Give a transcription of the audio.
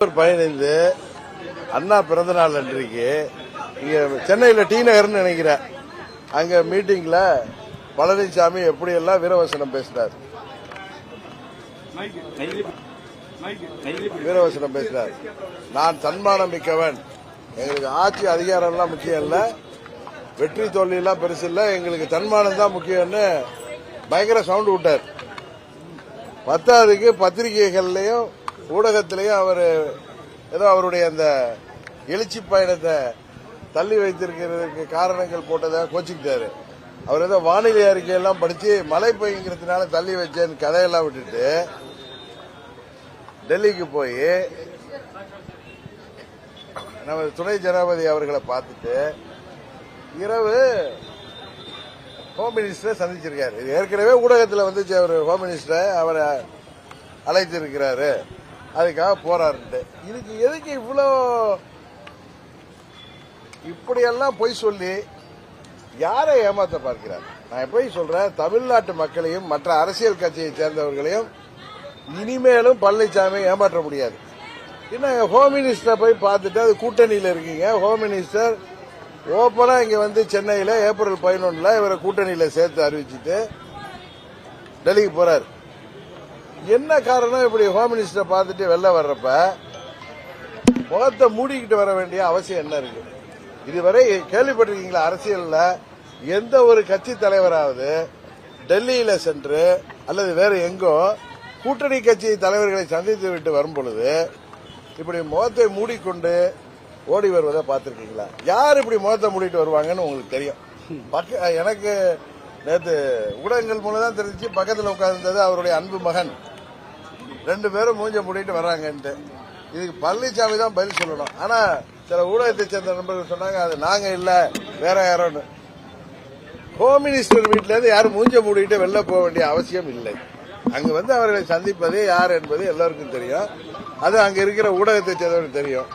15 அண்ணா பிறந்த நாள் அன்றைக்கு இங்க சென்னையில் டி நகர்னு நினைக்கிறேன். அங்க மீட்டிங்ல பழனிசாமி எப்படி எல்லாம் வீரவசனம் பேசினார். நான் தன்மானம் மிக்கவன், எங்களுக்கு ஆட்சி அதிகாரம் எல்லாம் முக்கியம் இல்ல, வெற்றி தோல்வி எல்லாம் பெருசு இல்ல, எங்களுக்கு தன்மானம் தான் முக்கியம்னு பயங்கர சவுண்ட் விட்டார். 10வது பத்திரிகைகள்லயும் ஊடகத்திலையும் அவர் ஏதோ அவருடைய அந்த எழுச்சி பயணத்தை தள்ளி வைத்திருக்கிறதுக்கு காரணங்கள் போட்டதாக கோச்சிக்கிட்டாரு. அவர் ஏதோ வானிலை அறிக்கையெல்லாம் படிச்சு மழை பெய்யுங்கிறதுனால தள்ளி வச்சேன்னு கதையெல்லாம் விட்டுட்டு டெல்லிக்கு போய் நம்ம துணை ஜனாதிபதி அவர்களை பார்த்துட்டு இரவு ஹோம் மினிஸ்டரை சந்திச்சிருக்காரு. இது ஏற்கனவே ஊடகத்தில் வந்துச்சு. அவர் ஹோம் மினிஸ்டரை அவரை அழைத்திருக்கிறாரு, அதுக்காக போறாரு. இதுக்கு எதுக்கு இவ்வளோ இப்படியெல்லாம் பொய் சொல்லி யாரை ஏமாத்த பார்க்கிறார்? நான் எப்பயும் சொல்றேன், தமிழ்நாட்டு மக்களையும் மற்ற அரசியல் கட்சியை சேர்ந்தவர்களையும் இனிமேலும் பழனிசாமி ஏமாற்ற முடியாது. என்ன ஹோம் மினிஸ்டரை போய் பார்த்துட்டு அது கூட்டணியில் இருக்கீங்க. ஹோம் மினிஸ்டர் ஓப்பனா இங்க வந்து சென்னையில ஏப்ரல் 11 இவரை கூட்டணியில சேர்த்து அறிவிச்சுட்டு டெல்லிக்கு போறாரு. என்ன காரணம்? இப்படி ஹோம் மினிஸ்டரை பார்த்துட்டு வெளில வர்றப்ப முகத்தை மூடிக்கிட்டு வர வேண்டிய அவசியம் என்ன இருக்கு? இதுவரை கேள்விப்பட்டிருக்கீங்களா? அரசியல்ல எந்த ஒரு கட்சி தலைவராவது டெல்லியில சென்று அல்லது வேற எங்கோ கூட்டணி கட்சி தலைவர்களை சந்தித்து விட்டு வரும் பொழுது இப்படி முகத்தை மூடிக்கொண்டு ஓடி வருவதை பார்த்திருக்கீங்களா? யார் இப்படி முகத்தை மூடிட்டு வருவாங்கன்னு உங்களுக்கு தெரியும். எனக்கு நேற்று ஊடகங்கள் மூலம் தான் தெரிஞ்சு. பக்கத்தில் உட்கார்ந்தது அவருடைய அன்பு மகன். 2 பேரும் மூஞ்ச மூடிட்டு வர்றாங்கன்ட்டு. இதுக்கு பழனிசாமி தான் பதில் சொல்லணும். ஆனா சில ஊடகத்தை சேர்ந்த நண்பர்கள் சொன்னாங்க அது நாங்க இல்ல வேற யாரோன்னு. ஹோம் மினிஸ்டர் வீட்டில இருந்து யாரும் மூஞ்ச மூடிட்டு வெளில போக வேண்டிய அவசியம் இல்லை. அங்க வந்து அவர்களை சந்திப்பது யார் என்பது எல்லாருக்கும் தெரியும். அது அங்க இருக்கிற ஊடகத்தை சேர்ந்தவர்களுக்கு தெரியும்.